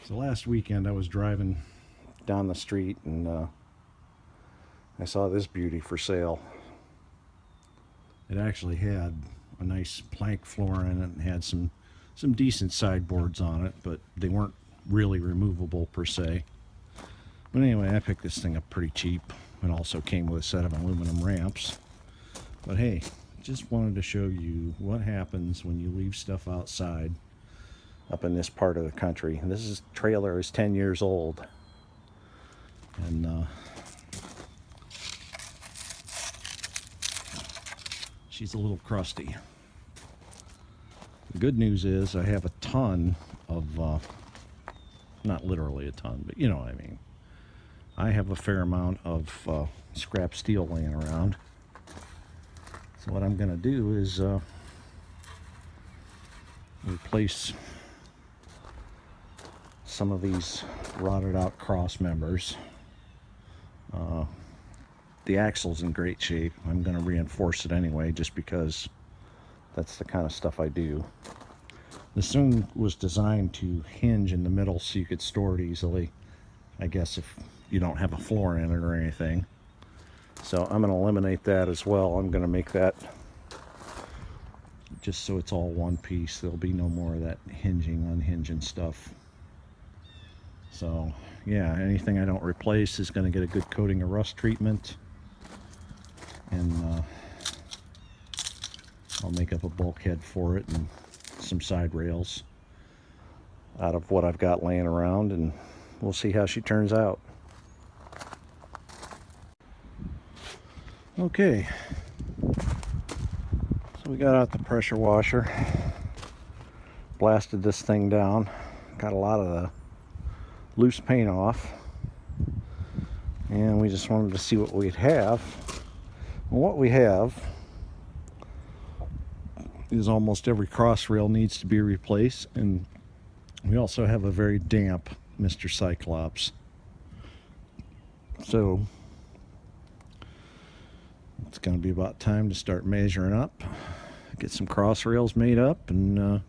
So last weekend I was driving down the street and I saw this beauty for sale. It actually had a nice plank floor in it and had some decent sideboards on it, but they weren't really removable per se. But anyway, I picked this thing up pretty cheap. It also came with a set of aluminum ramps. But hey, just wanted to show you what happens when you leave stuff outside up in this part of the country. This trailer is 10 years old, and she's a little crusty. The good news is I have a ton of, not literally a ton, but you know what I mean. I have a fair amount of scrap steel laying around. So what I'm going to do is replace some of these rotted out cross members. The axle's in great shape. I'm going to reinforce it anyway, just because that's the kind of stuff I do. This thing was designed to hinge in the middle so you could store it easily, I guess, if you don't have a floor in it or anything. So I'm going to eliminate that as well. I'm going to make that just so it's all one piece. There'll be no more of that hinging, unhinging stuff. So yeah, anything I don't replace is going to get a good coating of rust treatment, and I'll make up a bulkhead for it and some side rails out of what I've got laying around, and we'll see how she turns out. Okay, so we got out the pressure washer, blasted this thing down, got a lot of the loose paint off, and we just wanted to see what we'd have. And what we have is almost every cross rail needs to be replaced, and we also have a very damp Mr. Cyclops. So it's going to be about time to start measuring up, get some cross rails made up, and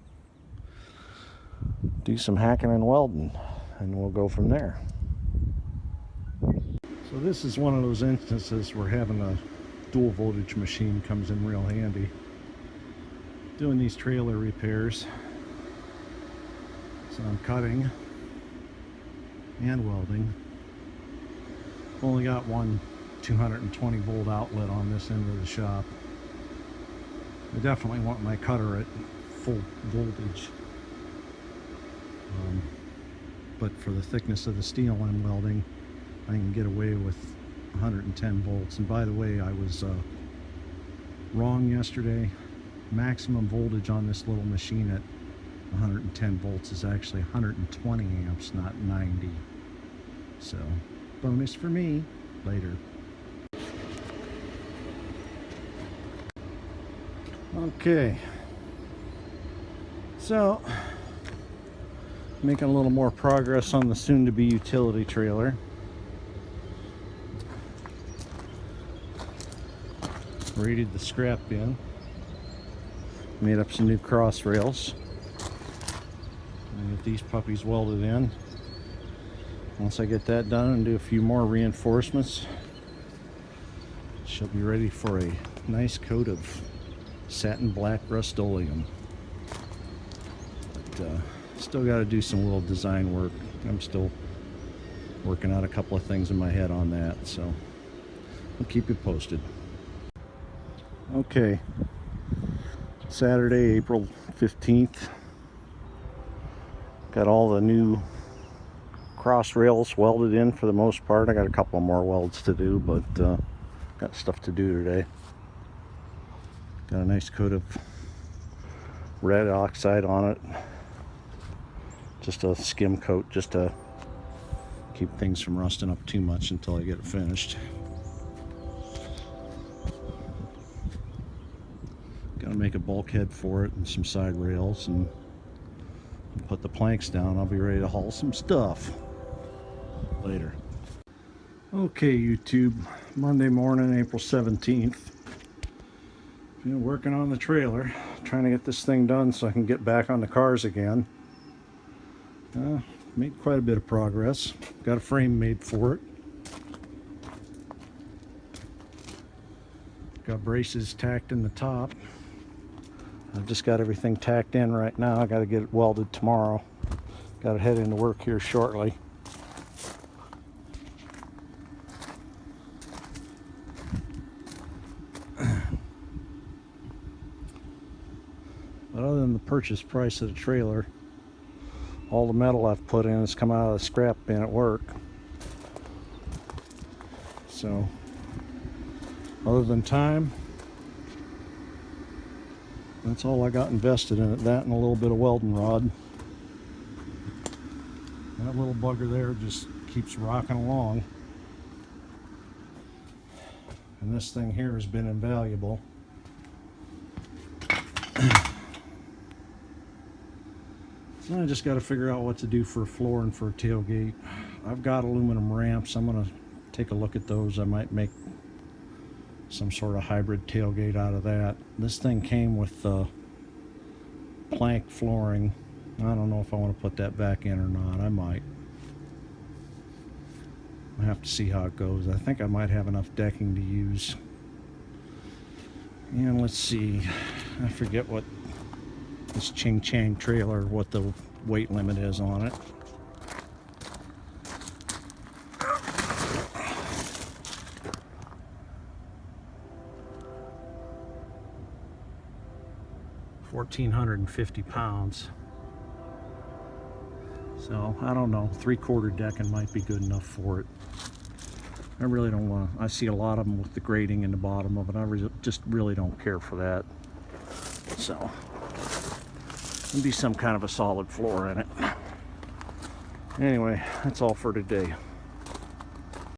do some hacking and welding, and we'll go from there. So this is one of those instances where having a dual voltage machine comes in real handy. Doing these trailer repairs, so I'm cutting and welding. Only got one 220 volt outlet on this end of the shop. I definitely want my cutter at full voltage, but for the thickness of the steel I'm welding, I can get away with 110 volts. And by the way, I was wrong yesterday. Maximum voltage on this little machine at 110 volts is actually 120 amps, not 90. So bonus for me later. Okay, so making a little more progress on the soon-to-be utility trailer. Raided the scrap bin, made up some new cross rails, and get these puppies welded in. Once I get that done and do a few more reinforcements, she'll be ready for a nice coat of satin black Rust-Oleum. But still got to do some little design work. I'm still working out a couple of things in my head on that, so I'll keep you posted. Okay, Saturday, April 15th. Got all the new cross rails welded in for the most part. I got a couple more welds to do, but got stuff to do today. Got a nice coat of red oxide on it. Just a skim coat, just to keep things from rusting up too much until I get it finished. Gonna make a bulkhead for it and some side rails, and put the planks down. I'll be ready to haul some stuff later. Okay, YouTube, Monday morning, April 17th. Been working on the trailer, trying to get this thing done so I can get back on the cars again. Made quite a bit of progress. Got a frame made for it. Got braces tacked in the top. I've just got everything tacked in right now. I got to get it welded tomorrow. Got to head into work here shortly. But other than the purchase price of the trailer, all the metal I've put in has come out of the scrap bin at work. So, other than time, that's all I got invested in it. That and a little bit of welding rod. That little bugger there just keeps rocking along. And this thing here has been invaluable. So I just got to figure out what to do for a floor and for a tailgate. I've got aluminum ramps. I'm going to take a look at those. I might make some sort of hybrid tailgate out of that. This thing came with plank flooring. I don't know if I want to put that back in or not. I might. I have to see how it goes. I think I might have enough decking to use. And let's see. I forget what this Ching Chang trailer, what the weight limit is on it. £1,450. So I don't know, 3/4 decking might be good enough for it. I really don't want to. I see a lot of them with the grating in the bottom of it. I just really don't care for that. So there'll be some kind of a solid floor in it. Anyway, that's all for today.